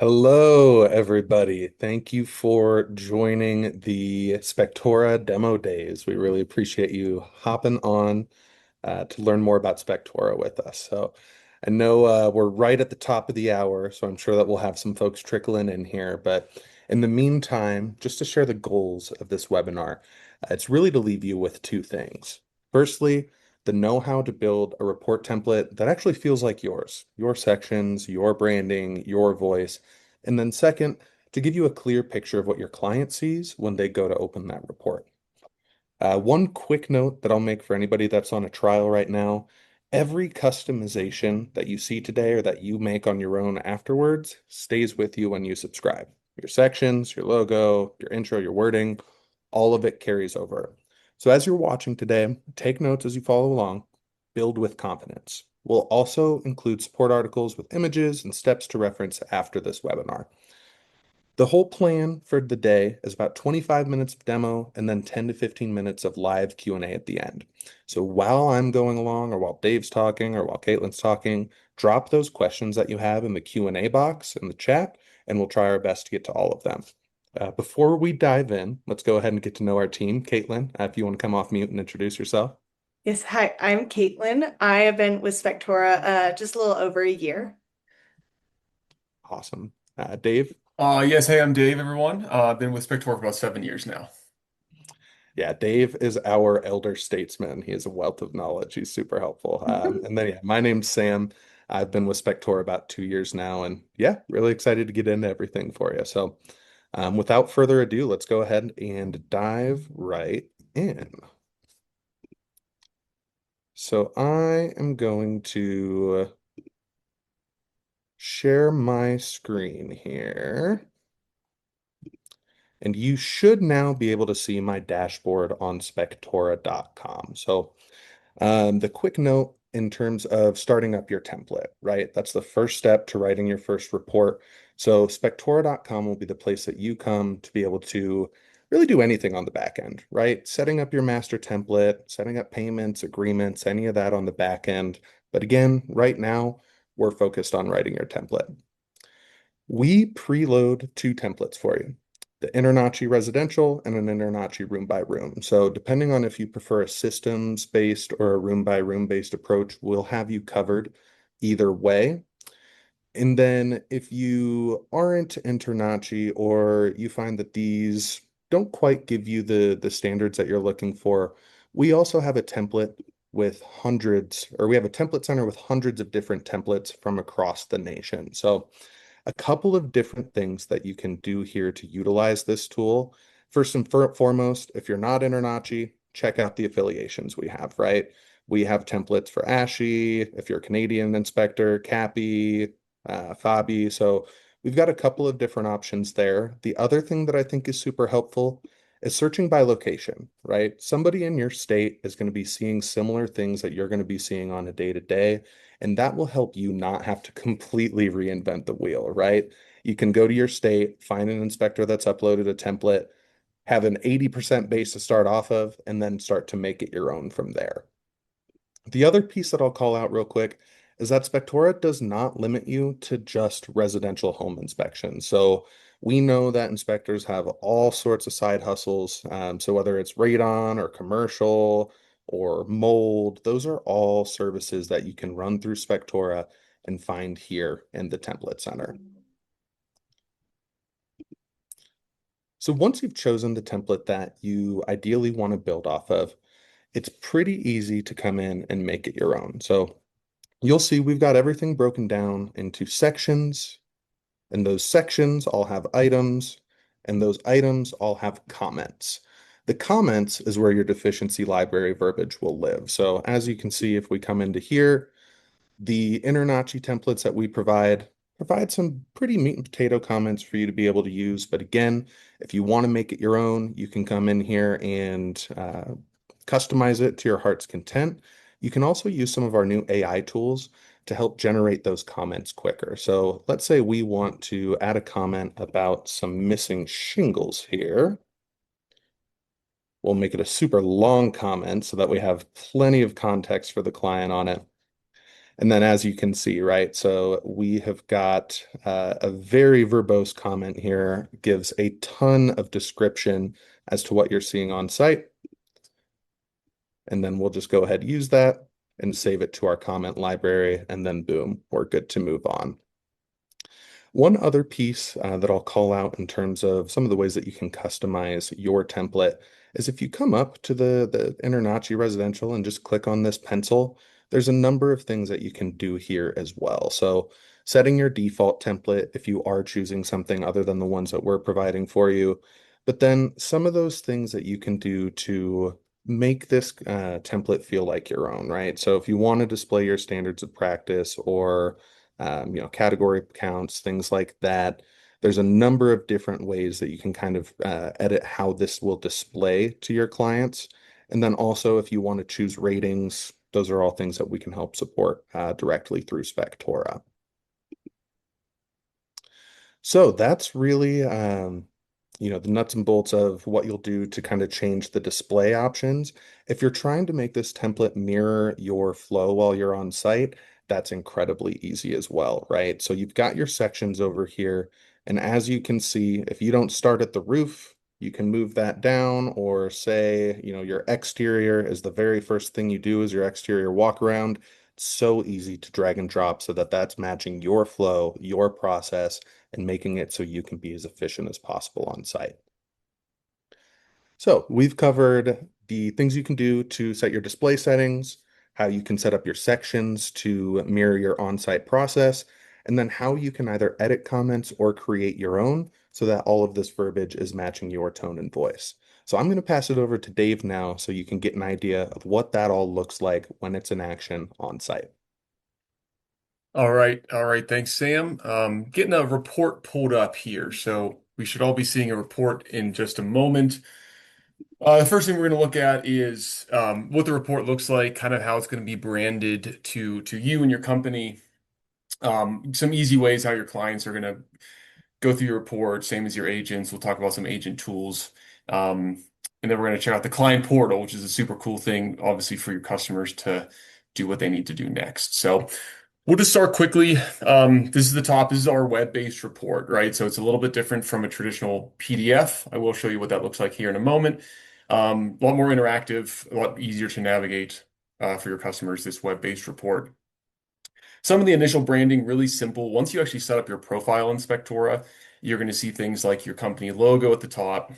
Hello, everybody. Thank you for joining the Spectora demo days. We really appreciate you hopping on to learn more about Spectora with us. So I know we're right at the top of the hour, so I'm sure that we'll have some folks trickling in here. But in the meantime, just to share the goals of this webinar, it's really to leave you with two things. Firstly, the know-how to build a report template that actually feels like yours, your sections, your branding, your voice. And then second, to give you a clear picture of what your client sees when they go to open that report. One quick note that I'll make for anybody that's on a trial right now, every customization that you see today or that you make on your own afterwards stays with you when you subscribe. Your sections, your logo, your intro, your wording, all of it carries over. So as you're watching today, take notes as you follow along, build with confidence. We'll also include support articles with images and steps to reference after this webinar. The whole plan for the day is about 25 minutes of demo and then 10 to 15 minutes of live Q&A at the end. So while I'm going along or while Dave's talking or while Caitlin's talking, drop those questions that you have in the Q&A box in the chat and we'll try our best to get to all of them. Before we dive in, let's go ahead and get to know our team. Caitlin, if you want to come off mute and introduce yourself. Yes, hi, I'm Caitlin. I have been with Spectora just a little over a year. Awesome. Dave? Yes, hey, I'm Dave, everyone. I've been with Spector for about 7 years now. Yeah, Dave is our elder statesman. He is a wealth of knowledge. He's super helpful. And then, yeah, my name's Sam. I've been with Spector about 2 years now, and yeah, really excited to get into everything for you. So, without further ado, let's go ahead and dive right in. So, I am going to share my screen here. And you should now be able to see my dashboard on spectora.com. So the quick note in terms of starting up your template, right? That's the first step to writing your first report. So Spectora.com will be the place that you come to be able to really do anything on the back end, right? Setting up your master template, setting up payments, agreements, any of that on the back end. But again, right now, we're focused on writing your template. We preload two templates for you, the InterNACHI residential and an InterNACHI room by room. So depending on if you prefer a systems-based or a room by room based approach, we'll have you covered either way. And then if you aren't InterNACHI or you find that these don't quite give you the standards that you're looking for, we also have a template with hundreds, or we have a template center with hundreds of different templates from across the nation. So a couple of different things that you can do here to utilize this tool. First and foremost, if you're not InterNACHI, check out the affiliations we have, right? We have templates for ASHI, if you're a Canadian inspector, CAPI, FABI. So we've got a couple of different options there. The other thing that I think is super helpful is searching by location, right? Somebody in your state is going to be seeing similar things that you're going to be seeing on a day to day. And that will help you not have to completely reinvent the wheel, right? You can go to your state, find an inspector that's uploaded a template, have an 80% base to start off of, and then start to make it your own from there. The other piece that I'll call out real quick is that Spectora does not limit you to just residential home inspections. So we know that inspectors have all sorts of side hustles. So whether it's radon or commercial or mold, those are all services that you can run through Spectora and find here in the template center. So once you've chosen the template that you ideally want to build off of, it's pretty easy to come in and make it your own. So you'll see we've got everything broken down into sections, and those sections all have items, and those items all have comments. The comments is where your deficiency library verbiage will live. So as you can see, if we come into here, the InterNACHI templates that we provide some pretty meat and potato comments for you to be able to use. But again, if you want to make it your own, you can come in here and customize it to your heart's content. You can also use some of our new AI tools to help generate those comments quicker. So let's say we want to add a comment about some missing shingles here. We'll make it a super long comment so that we have plenty of context for the client on it. And then as you can see, right, so we have got a very verbose comment here, gives a ton of description as to what you're seeing on site. And then we'll just go ahead and use that and save it to our comment library, and then boom, we're good to move on. One other piece that I'll call out in terms of some of the ways that you can customize your template is if you come up to the InterNACHI residential and just click on this pencil, there's a number of things that you can do here as well. So setting your default template if you are choosing something other than the ones that we're providing for you, but then some of those things that you can do to make this template feel like your own, right? So if you want to display your standards of practice or category counts, things like that. There's a number of different ways that you can kind of edit how this will display to your clients. And then also, if you want to choose ratings, those are all things that we can help support directly through Spectora. So that's really, the nuts and bolts of what you'll do to kind of change the display options. If you're trying to make this template mirror your flow while you're on site, that's incredibly easy as well, right? So you've got your sections over here. And as you can see, if you don't start at the roof, you can move that down or say, your exterior is the very first thing you do is your exterior walk around. It's so easy to drag and drop so that that's matching your flow, your process, and making it so you can be as efficient as possible on site. So we've covered the things you can do to set your display settings, how you can set up your sections to mirror your on-site process, and then how you can either edit comments or create your own so that all of this verbiage is matching your tone and voice. So I'm going to pass it over to Dave now so you can get an idea of what that all looks like when it's in action on site. All right. All right. Thanks, Sam. Getting a report pulled up here. So we should all be seeing a report in just a moment. The first thing we're going to look at is what the report looks like, kind of how it's going to be branded to you and your company. Some easy ways how your clients are going to go through your report, same as your agents. We'll talk about some agent tools. And then we're going to check out the client portal, which is a super cool thing, obviously, for your customers to do what they need to do next. So we'll just start quickly. This is the top. This is our web-based report, right? So it's a little bit different from a traditional PDF. I will show you what that looks like here in a moment. A lot more interactive, a lot easier to navigate for your customers, this web-based report. Some of the initial branding, really simple. Once you actually set up your profile in Spectora, you're going to see things like your company logo at the top,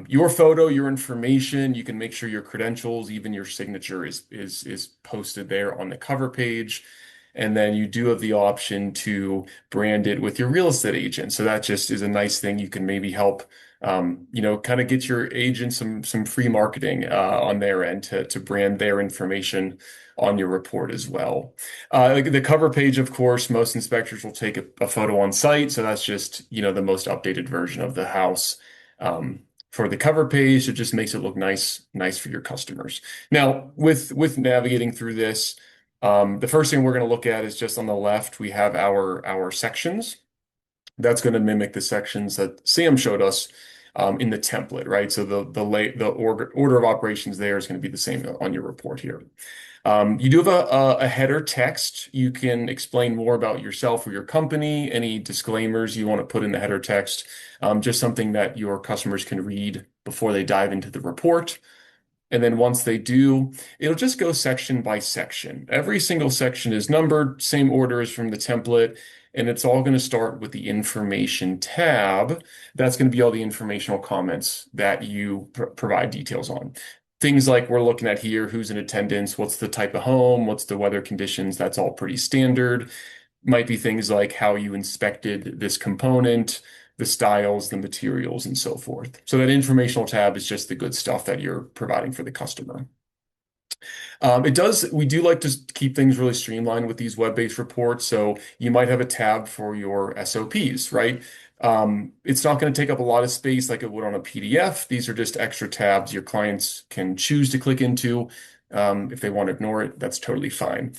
your photo, your information. You can make sure your credentials, even your signature is posted there on the cover page. And then you do have the option to brand it with your real estate agent. So that just is a nice thing. You can maybe help, kind of get your agent some free marketing on their end to brand their information on your report as well. Like the cover page, of course, most inspectors will take a photo on site. So that's just, the most updated version of the house. For the cover page, it just makes it look nice for your customers. Now, with navigating through this, the first thing we're going to look at is just on the left, we have our sections. That's going to mimic the sections that Sam showed us in the template, right? So the order of operations there is going to be the same on your report here. You do have a header text. You can explain more about yourself or your company, any disclaimers you want to put in the header text, just something that your customers can read before they dive into the report. And then once they do, it'll just go section by section. Every single section is numbered, same order as from the template, and it's all going to start with the information tab. That's going to be all the informational comments that you provide details on. Things like we're looking at here, who's in attendance, what's the type of home, what's the weather conditions, that's all pretty standard. Might be things like how you inspected this component, the styles, the materials, and so forth. So that informational tab is just the good stuff that you're providing for the customer. We do like to keep things really streamlined with these web-based reports. So you might have a tab for your SOPs, right? It's not going to take up a lot of space like it would on a PDF. These are just extra tabs your clients can choose to click into. If they want to ignore it, that's totally fine.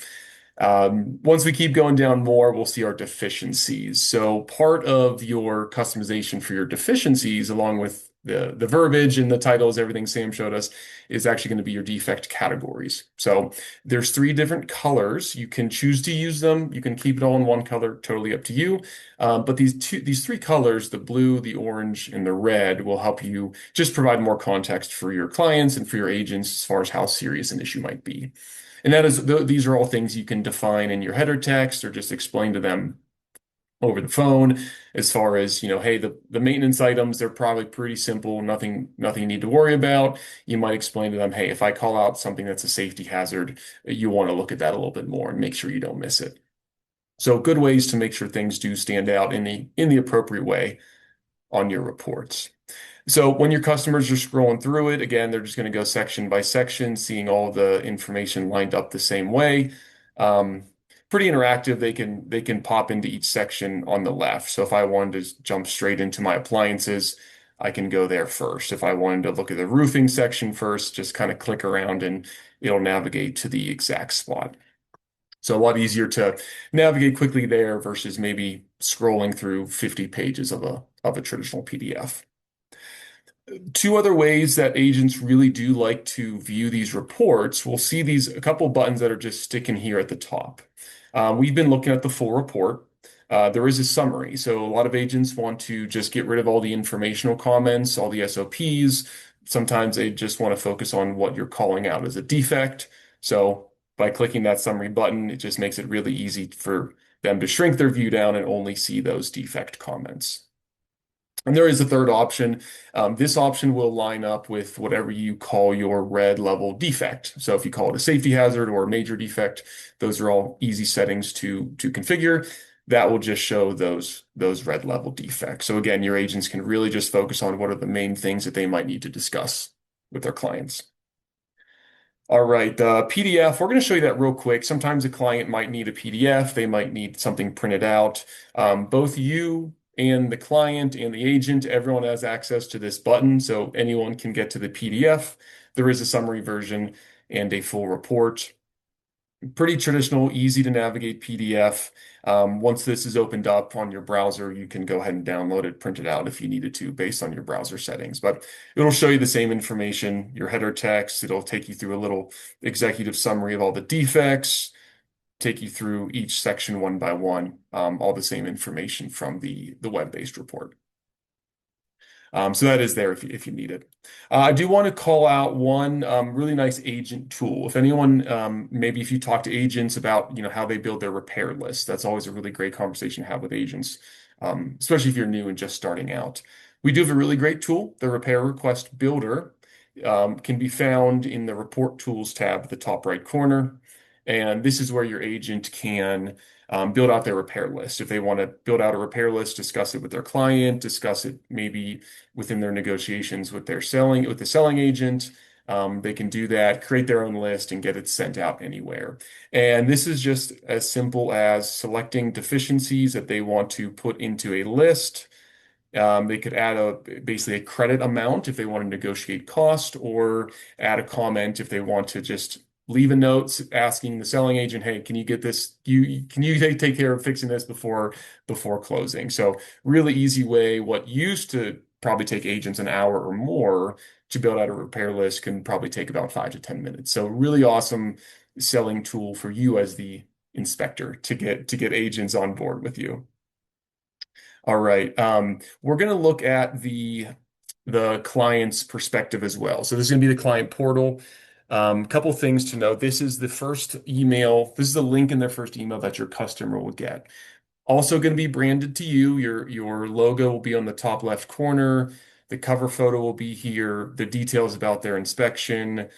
Once we keep going down more, we'll see our deficiencies. So part of your customization for your deficiencies, along with the verbiage and the titles, everything Sam showed us is actually going to be your defect categories. So there's three different colors. You can choose to use them. You can keep it all in one color, totally up to you. But these three colors, the blue, the orange, and the red, will help you just provide more context for your clients and for your agents as far as how serious an issue might be. And these are all things you can define in your header text or just explain to them over the phone as far as, hey, the maintenance items, they're probably pretty simple, nothing you need to worry about. You might explain to them, hey, if I call out something that's a safety hazard, you want to look at that a little bit more and make sure you don't miss it. So good ways to make sure things do stand out in the appropriate way on your reports. So when your customers are scrolling through it, again, they're just going to go section by section, seeing all the information lined up the same way. Um, Pretty interactive. They can pop into each section on the left. So if I wanted to jump straight into my appliances, I can go there first. If I wanted to look at the roofing section first, just kind of click around and it'll navigate to the exact spot. So a lot easier to navigate quickly there versus maybe scrolling through 50 pages of a traditional PDF. Two other ways that agents really do like to view these reports, we'll see a couple buttons that are just sticking here at the top. We've been looking at the full report. There is a summary. So a lot of agents want to just get rid of all the informational comments, all the SOPs. Sometimes they just want to focus on what you're calling out as a defect. So by clicking that summary button, it just makes it really easy for them to shrink their view down and only see those defect comments. And there is a third option. This option will line up with whatever you call your red level defect. So if you call it a safety hazard or a major defect, those are all easy settings to configure. That will just show those red level defects. So again, your agents can really just focus on what are the main things that they might need to discuss with their clients. All right, the PDF, we're going to show you that real quick. Sometimes a client might need a PDF, they might need something printed out. Both you and the client and the agent, everyone has access to this button, so anyone can get to the PDF. There is a summary version and a full report. Pretty traditional, easy to navigate PDF. Once this is opened up on your browser, you can go ahead and download it, print it out if you needed to, based on your browser settings. But it'll show you the same information, your header text. It'll take you through a little executive summary of all the defects, take you through each section one by one, all the same information from the web-based report. So that is there if you need it. I do want to call out one really nice agent tool. If anyone, maybe if you talk to agents about how they build their repair list, that's always a really great conversation to have with agents, especially if you're new and just starting out. We do have a really great tool, the Repair Request Builder, can be found in the Report Tools tab at the top right corner. And this is where your agent can build out their repair list. If they want to build out a repair list, discuss it with their client, discuss it maybe within their negotiations with the selling agent, they can do that, create their own list, and get it sent out anywhere. And this is just as simple as selecting deficiencies that they want to put into a list. They could add basically a credit amount if they want to negotiate cost, or add a comment if they want to just leave a note asking the selling agent, hey, can you get this? Can you take care of fixing this before closing? So really easy way. What used to probably take agents an hour or more to build out a repair list can probably take about 5 to 10 minutes. So really awesome selling tool for you as the inspector to get agents on board with you. All right. We're going to look at the client's perspective as well. So this is going to be the client portal. Couple things to note. This is the first email. This is the link in their first email that your customer will get. Also going to be branded to you. Your logo will be on the top left corner. The cover photo will be here. The details about their inspection,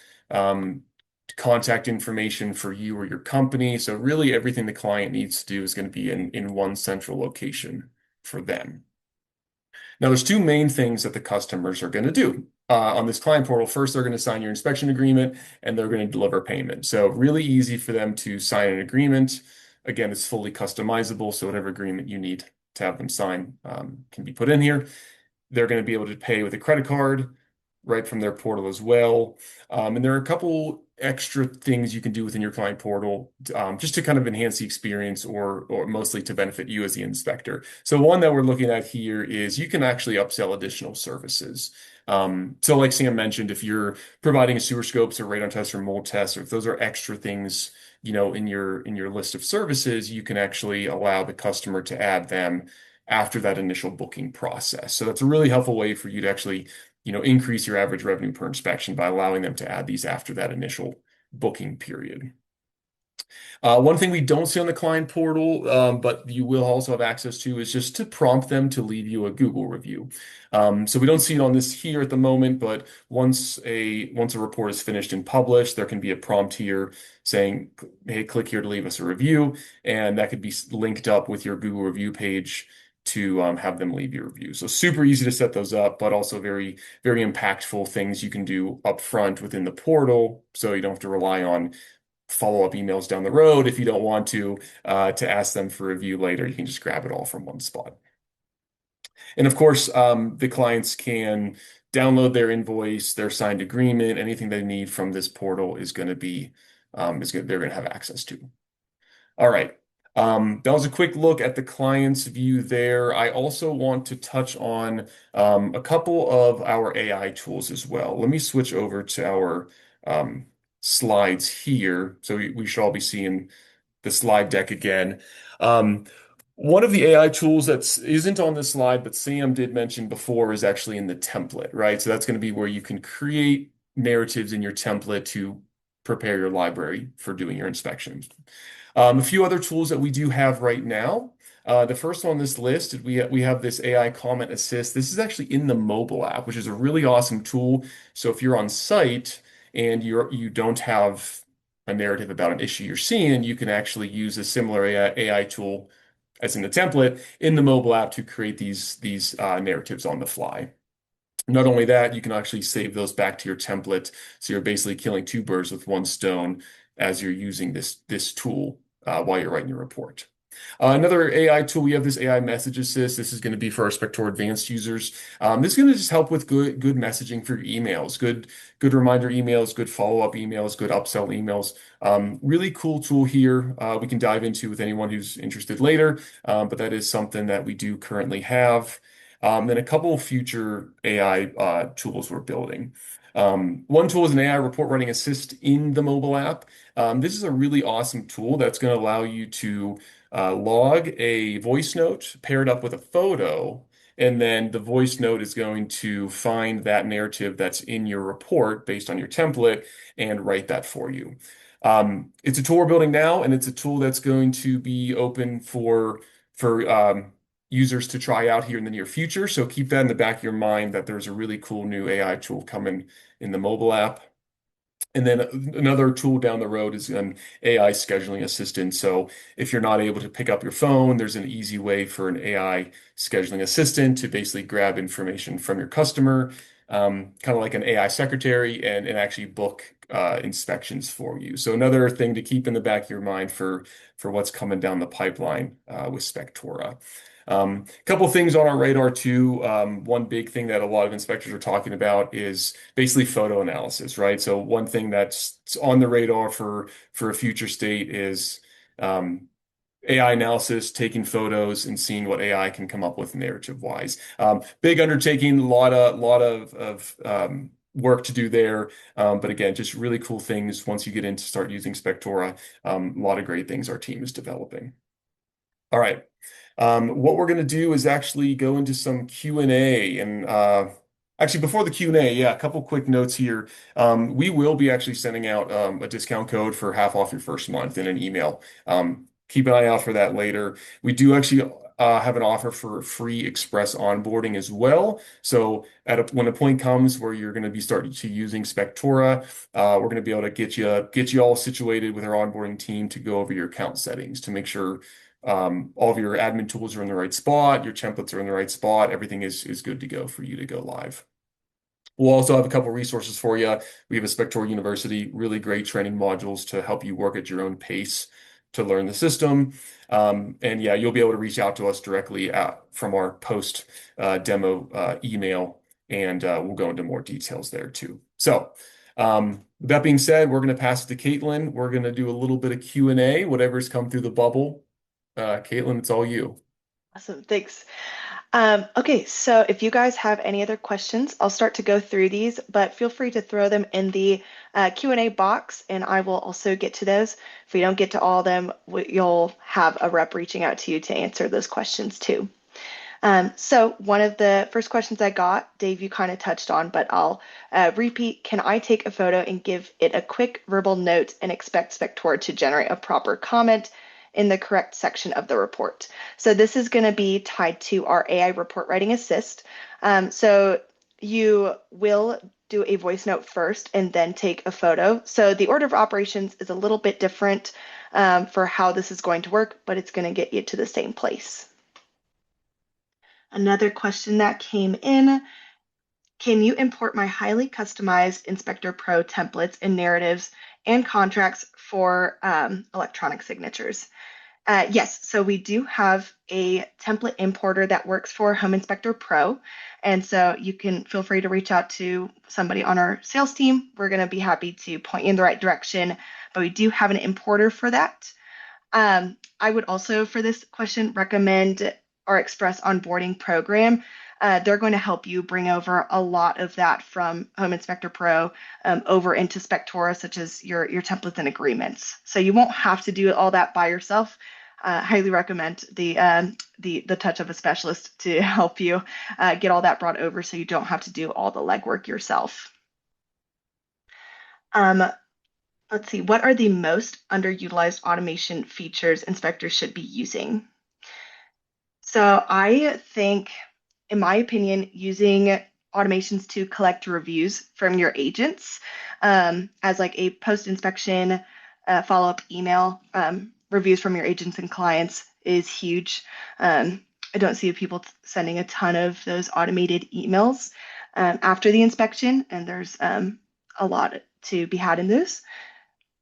contact information for you or your company. So really everything the client needs to do is going to be in one central location for them. Now, there's two main things that the customers are going to do on this client portal. First, they're going to sign your inspection agreement and they're going to deliver payment. So really easy for them to sign an agreement. Again, it's fully customizable, so whatever agreement you need to have them sign can be put in here. They're going to be able to pay with a credit card right from their portal as well. And there are a couple extra things you can do within your client portal, just to kind of enhance the experience or mostly to benefit you as the inspector. So one that we're looking at here is you can actually upsell additional services. So like Sam mentioned, if you're providing a sewer scopes or radon test or mold test, or if those are extra things, in your list of services, you can actually allow the customer to add them after that initial booking process. So that's a really helpful way for you to actually, increase your average revenue per inspection by allowing them to add these after that initial booking period. One thing we don't see on the client portal, but you will also have access to, is just to prompt them to leave you a Google review. So we don't see it on this here at the moment, but once a report is finished and published, there can be a prompt here saying, "Hey, click here to leave us a review," and that could be linked up with your Google review page to have them leave your review. So super easy to set those up, but also very, very impactful things you can do up front within the portal, so you don't have to rely on follow-up emails down the road if you don't want to ask them for review later. You can just grab it all from one spot. And of course, the clients can download their invoice, their signed agreement, anything they need from this portal is going to be they're going to have access to. All right. That was a quick look at the client's view there. I also want to touch on a couple of our AI tools as well. Let me switch over to our slides here. So we should all be seeing the slide deck again. Um, One of the AI tools that isn't on this slide, but Sam did mention before, is actually in the template, right? So that's going to be where you can create narratives in your template to prepare your library for doing your inspections. A few other tools that we do have right now. The first on this list, we have this AI comment assist. This is actually in the mobile app, which is a really awesome tool. So if you're on site and you don't have a narrative about an issue you're seeing, you can actually use a similar AI tool as in the template in the mobile app to create these narratives on the fly. Not only that, you can actually save those back to your template. So you're basically killing two birds with one stone as you're using this tool while you're writing your report. Another AI tool, we have this AI message assist. This is going to be for our Spectora advanced users. This is going to just help with good messaging for your emails, good reminder emails, good follow-up emails, good upsell emails. Really cool tool here. We can dive into with anyone who's interested later, but that is something that we do currently have. Then a couple of future AI tools we're building. One tool is an AI report writing assist in the mobile app. This is a really awesome tool that's going to allow you to log a voice note paired up with a photo, and then the voice note is going to find that narrative that's in your report based on your template and write that for you. It's a tool we're building now, and it's a tool that's going to be open for users to try out here in the near future. So keep that in the back of your mind that there's a really cool new AI tool coming in the mobile app. And then another tool down the road is an AI scheduling assistant. So if you're not able to pick up your phone, there's an easy way for an AI scheduling assistant to basically grab information from your customer, kind of like an AI secretary, and actually book inspections for you. So another thing to keep in the back of your mind for what's coming down the pipeline with Spectora. A couple things on our radar too. One big thing that a lot of inspectors are talking about is basically photo analysis, right? So one thing that's on the radar for a future state is AI analysis, taking photos and seeing what AI can come up with narrative wise. Big undertaking, a lot of work to do there. But again, just really cool things once you get in to start using Spectora. A lot of great things our team is developing. All right. What we're going to do is actually go into some Q&A. And actually, before the Q&A, yeah, a couple quick notes here. We will be actually sending out a discount code for half off your first month in an email. Keep an eye out for that later. We do actually have an offer for free express onboarding as well. So when a point comes where you're going to be starting to using Spectora, we're going to be able to get you all situated with our onboarding team to go over your account settings to make sure all of your admin tools are in the right spot, your templates are in the right spot, everything is good to go for you to go live. We'll also have a couple resources for you. We have a Spectora University, really great training modules to help you work at your own pace to learn the system. And yeah, you'll be able to reach out to us directly from our post demo email, and we'll go into more details there too. So With that being said, we're going to pass it to Caitlin. We're going to do a little bit of Q&A, whatever's come through the bubble. Caitlin, it's all you. Awesome, thanks. Okay, so if you guys have any other questions, I'll start to go through these, but feel free to throw them in the Q&A box, and I will also get to those. If we don't get to all of them, you'll have a rep reaching out to you to answer those questions too. So one of the first questions I got, Dave, you kind of touched on, but I'll repeat. Can I take a photo and give it a quick verbal note and expect Spectora to generate a proper comment in the correct section of the report? So this is going to be tied to our AI report writing assist. So you will do a voice note first and then take a photo. So the order of operations is a little bit different for how this is going to work, but it's going to get you to the same place. Another question that came in, can you import my highly customized Inspector Pro templates and narratives and contracts for electronic signatures? Yes, so we do have a template importer that works for Home Inspector Pro. And so you can feel free to reach out to somebody on our sales team. We're going to be happy to point you in the right direction, but we do have an importer for that. I would also, for this question, recommend our Express onboarding program. They're going to help you bring over a lot of that from Home Inspector Pro over into Spectora, such as your templates and agreements. So you won't have to do all that by yourself. Highly recommend the touch of a specialist to help you get all that brought over so you don't have to do all the legwork yourself. Let's see, what are the most underutilized automation features inspectors should be using? So I think, in my opinion, using automations to collect reviews from your agents as like a post-inspection follow-up email, reviews from your agents and clients is huge. I don't see people sending a ton of those automated emails after the inspection, and there's a lot to be had in those.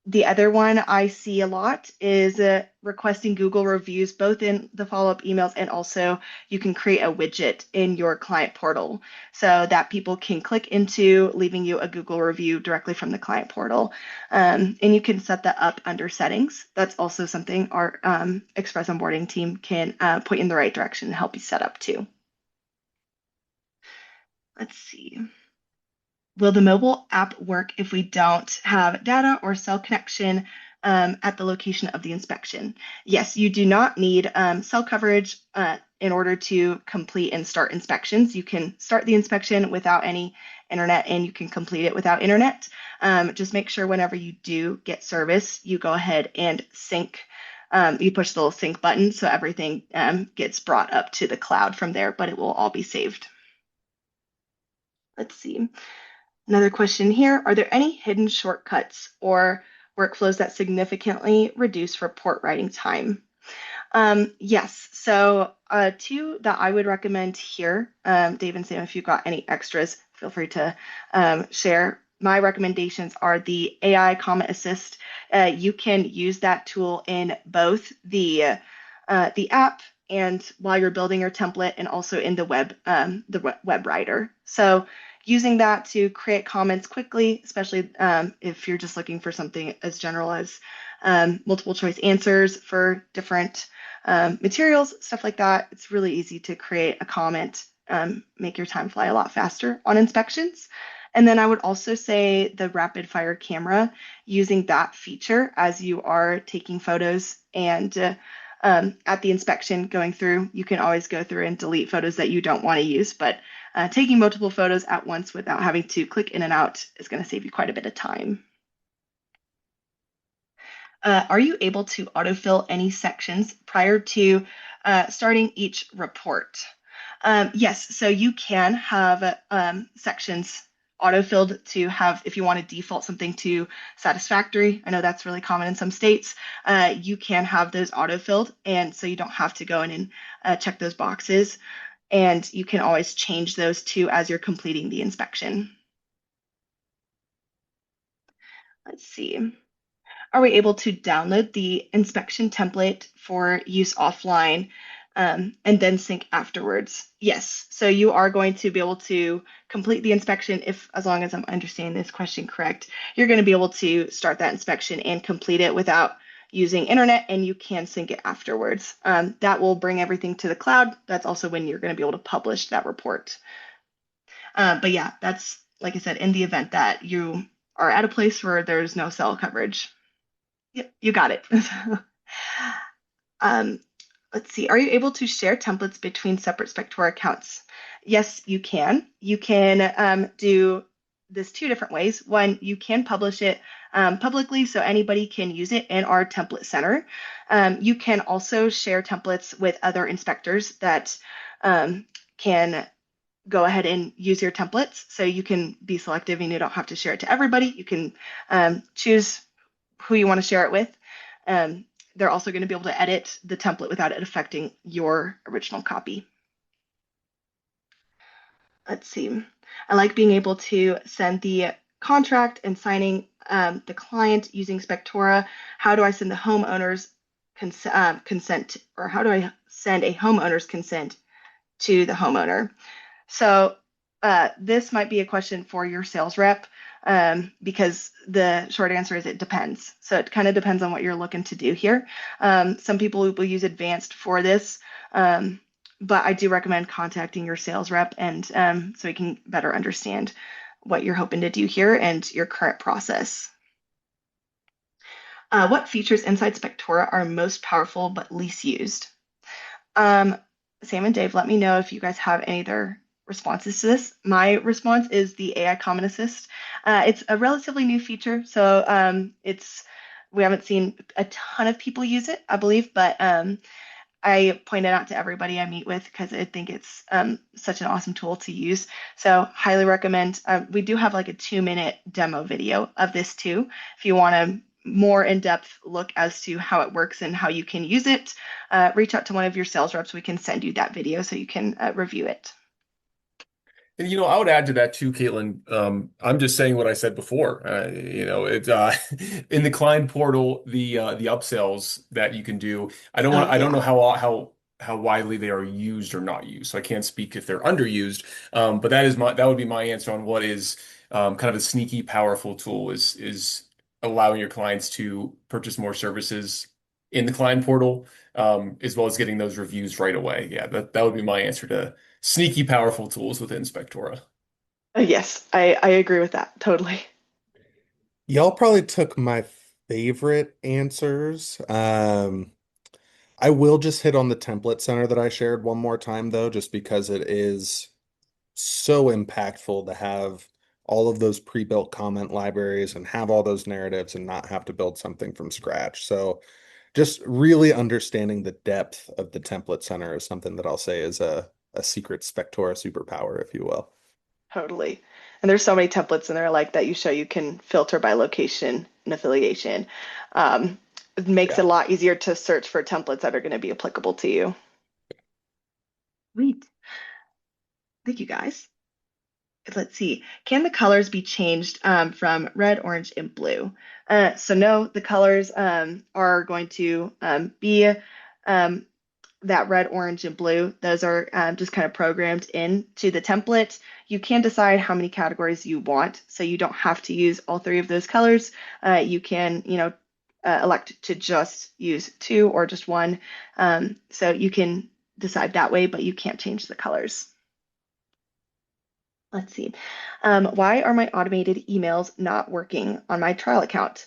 The other one I see a lot is requesting Google reviews, both in the follow-up emails and also you can create a widget in your client portal so that people can click into leaving you a Google review directly from the client portal. And you can set that up under settings. That's also something our Express onboarding team can point you in the right direction and help you set up too. Let's see. Will the mobile app work if we don't have data or cell connection at the location of the inspection? Yes, you do not need cell coverage in order to complete and start inspections. You can start the inspection without any internet and you can complete it without internet. Just make sure whenever you do get service, you go ahead and sync. You push the little sync button so everything gets brought up to the cloud from there, but it will all be saved. Let's see. Another question here, are there any hidden shortcuts or workflows that significantly reduce report writing time? Yes, so two that I would recommend here, Dave and Sam, if you've got any extras, feel free to share. My recommendations are the AI Comment Assist. You can use that tool in both the app and while you're building your template and also in the web writer. So using that to create comments quickly, especially if you're just looking for something as general as multiple choice answers for different materials, stuff like that. It's really easy to create a comment, make your time fly a lot faster on inspections. And then I would also say the rapid fire camera, using that feature as you are taking photos and at the inspection going through, you can always go through and delete photos that you don't want to use, but taking multiple photos at once without having to click in and out is going to save you quite a bit of time. Are you able to autofill any sections prior to starting each report? Yes, so you can have sections autofilled to have, if you want to default something to satisfactory, I know that's really common in some states, you can have those autofilled, and so you don't have to go in and check those boxes, and you can always change those too as you're completing the inspection. Let's see. Are we able to download the inspection template for use offline? and then sync afterwards. Yes, so you are going to be able to complete the inspection if, as long as I'm understanding this question correct, you're going to be able to start that inspection and complete it without using internet, and you can sync it afterwards. That will bring everything to the cloud. That's also when you're going to be able to publish that report. But yeah, that's, like I said, in the event that you are at a place where there's no cell coverage. Yep, you got it. Um, let's see. Are you able to share templates between separate Spectora accounts? Yes, you can. You can do this two different ways. One, you can publish it publicly so anybody can use it in our template center. You can also share templates with other inspectors that can go ahead and use your templates. So you can be selective and you don't have to share it to everybody. You can choose who you want to share it with. They're also going to be able to edit the template without it affecting your original copy. Let's see. I like being able to send the contract and signing the client using Spectora. How do I send the homeowner's consent, or how do I send a homeowner's consent to the homeowner? So this might be a question for your sales rep, because the short answer is it depends. So it kind of depends on what you're looking to do here. Some people will use advanced for this, but I do recommend contacting your sales rep, and so you can better understand what you're hoping to do here and your current process. What features inside Spectora are most powerful but least used? Sam and Dave, let me know if you guys have any other responses to this. My response is the AI Comment Assist. It's a relatively new feature, so we haven't seen a ton of people use it, I believe, but I point it out to everybody I meet with because I think it's such an awesome tool to use. So highly recommend. We do have like a 2-minute demo video of this too. If you want a more in-depth look as to how it works and how you can use it, reach out to one of your sales reps. We can send you that video so you can review it. And I would add to that too, Caitlin. I'm just saying what I said before. It's in the client portal, the upsells that you can do. I don't Oh I don't know yeah, how widely they are used or not used, so I can't speak if they're underused. But that would be my answer on what is kind of a sneaky, powerful tool is allowing your clients to purchase more services in the client portal, as well as getting those reviews right away. Yeah, that would be my answer to sneaky powerful tools within Spectora. Yes, I agree with that totally. Y'all probably took my favorite answers. I will just hit on the template center that I shared one more time, though, just because it is so impactful to have all of those pre-built comment libraries and have all those narratives and not have to build something from scratch. So just really understanding the depth of the template center is something that I'll say is a secret Spectora superpower, if you will. Totally. And there's so many templates in there like that you show you can filter by location and affiliation. It makes it Yeah. a lot easier to search for templates that are going to be applicable to you. Sweet. Thank you guys. Let's see. Can the colors be changed from red, orange, and blue? So no, the colors are going to be that red, orange, and blue. Those are just kind of programmed into the template. You can decide how many categories you want, so you don't have to use all 3 of those colors. You can, elect to just use 2 or just 1. So you can decide that way, but you can't change the colors. Let's see. Why are my automated emails not working on my trial account?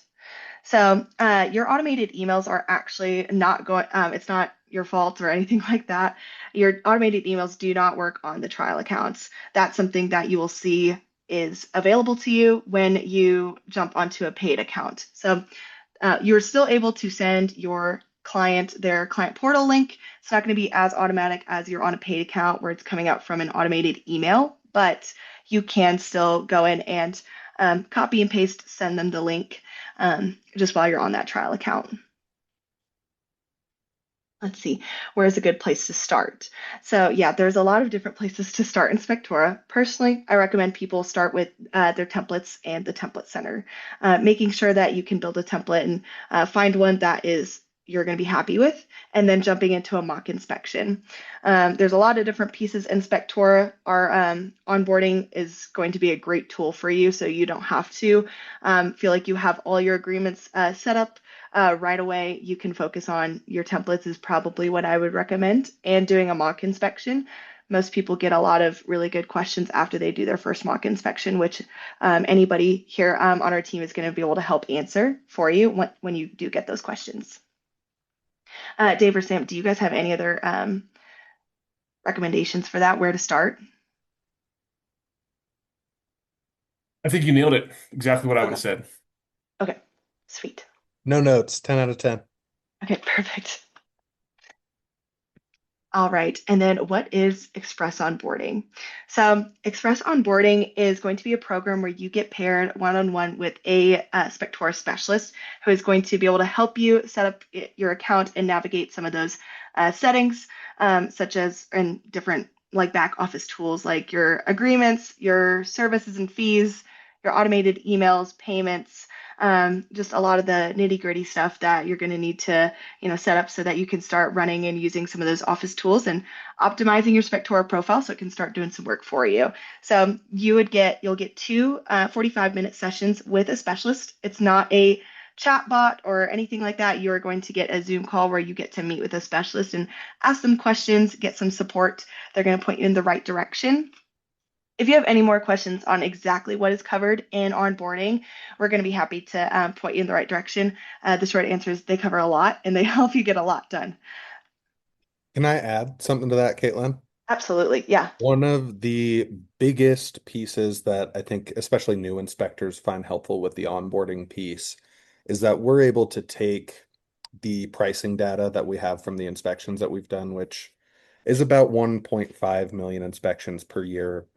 So your automated emails are actually not going, it's not your fault or anything like that. Your automated emails do not work on the trial accounts. That's something that you will see is available to you when you jump onto a paid account. So you're still able to send your client their client portal link. It's not going to be as automatic as you're on a paid account where it's coming out from an automated email, but you can still go in and copy and paste, send them the link just while you're on that trial account. Let's see, where's a good place to start? So yeah, there's a lot of different places to start in Spectora. Personally, I recommend people start with their templates and the template center, making sure that you can build a template and find one that is you're going to be happy with, and then jumping into a mock inspection. There's a lot of different pieces in Spectora. Our onboarding is going to be a great tool for you, so you don't have to feel like you have all your agreements set up right away. You can focus on your templates is probably what I would recommend, and doing a mock inspection. Most people get a lot of really good questions after they do their first mock inspection, which anybody here on our team is going to be able to help answer for you when you do get those questions. Dave or Sam, do you guys have any other recommendations for that? Where to start? I think you nailed it. Exactly what I would have Okay. said. Okay, sweet. No notes, 10 out of 10. Okay, perfect. All right, and then what is Express Onboarding? So Express Onboarding is going to be a program where you get paired one-on-one with a Spectora specialist who is going to be able to help you set up your account and navigate some of those settings, such as in different like back office tools like your agreements, your services and fees, your automated emails, payments, just a lot of the nitty-gritty stuff that you're going to need to set up so that you can start running and using some of those office tools and optimizing your Spectora profile so it can start doing some work for you. So you'll get two 45-minute sessions with a specialist. It's not a chat bot or anything like that. You're going to get a Zoom call where you get to meet with a specialist and ask them questions, get some support. They're going to point you in the right direction. If you have any more questions on exactly what is covered in onboarding, we're going to be happy to point you in the right direction. The short answer is they cover a lot and they help you get a lot done. Can I add something to that, Caitlin? Absolutely. Yeah. One of the biggest pieces that I think especially new inspectors find helpful with the onboarding piece is that we're able to take the pricing data that we have from the inspections that we've done, which is about 1.5 million inspections per year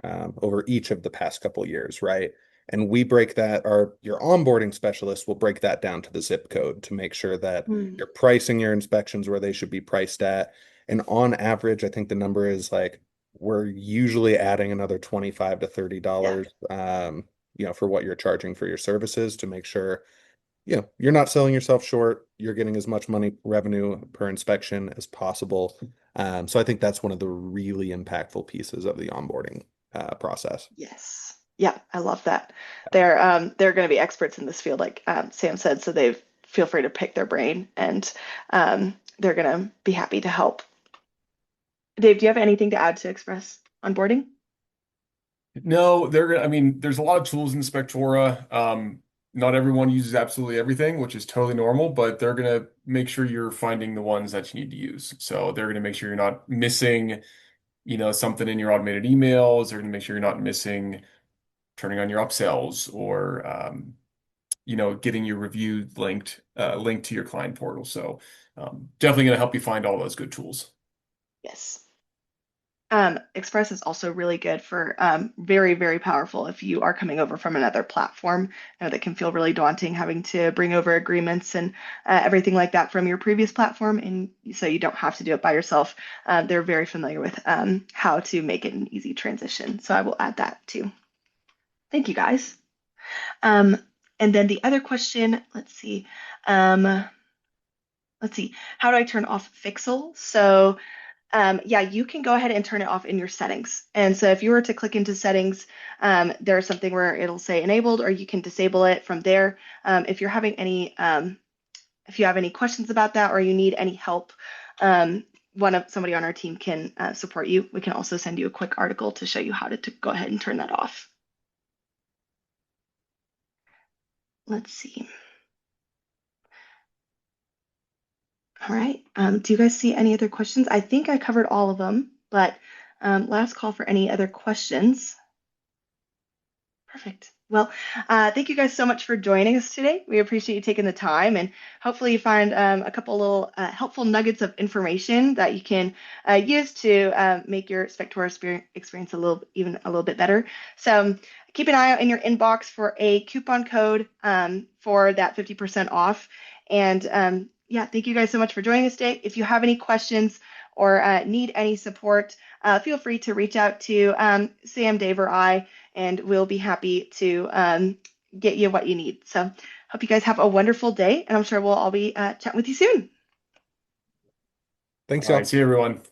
over each of the past couple years, right? And we break that, or your onboarding specialist will break that down to the zip code to make sure that Mm, you're pricing your inspections where they should be priced at. And on average, I think the number is like we're usually adding another 25 to yeah. $30, for what you're charging for your services to make sure, you're not selling yourself short. You're getting as much money revenue per inspection as possible. So I think that's one of the really impactful pieces of the onboarding process. Yes. Yeah. I love that. They're going to be experts in this field, like Sam said, so they feel free to pick their brain and they're going to be happy to help. Dave, do you have anything to add to Express Onboarding? No, I mean, there's a lot of tools in Spectora. Not everyone uses absolutely everything, which is totally normal, but they're gonna make sure you're finding the ones that you need to use. So they're gonna make sure you're not missing, something in your automated emails. They're gonna make sure you're not missing turning on your upsells or getting your review linked to your client portal. So definitely gonna help you find all those good tools. Yes. Express is also really good for very, very powerful if you are coming over from another platform. I know that can feel really daunting having to bring over agreements and everything like that from your previous platform, and so you don't have to do it by yourself. They're very familiar with how to make it an easy transition. So I will add that too. Thank you, guys. Um, and then the other question, let's see, how do I turn off Fixel? So yeah, you can go ahead and turn it off in your settings. And so if you were to click into settings, there's something where it'll say enabled, or you can disable it from there. If you're having if you have any questions about that, or you need any help, somebody on our team can support you. We can also send you a quick article to show you how to go ahead and turn that off. Let's see. All right. Do you guys see any other questions? I think I covered all of them, but last call for any other questions. Perfect. Well, thank you guys so much for joining us today. We appreciate you taking the time, and hopefully you find a couple little helpful nuggets of information that you can use to make your Spectora experience even a little bit better. So keep an eye out in your inbox for a coupon code for that 50% off. And yeah, thank you guys so much for joining us today. If you have any questions or need any support, feel free to reach out to Sam, Dave, or I, and we'll be happy to get you what you need. So hope you guys have a wonderful day, and I'm sure we'll all be chatting with you soon. Thanks, All right, y'all. see you everyone.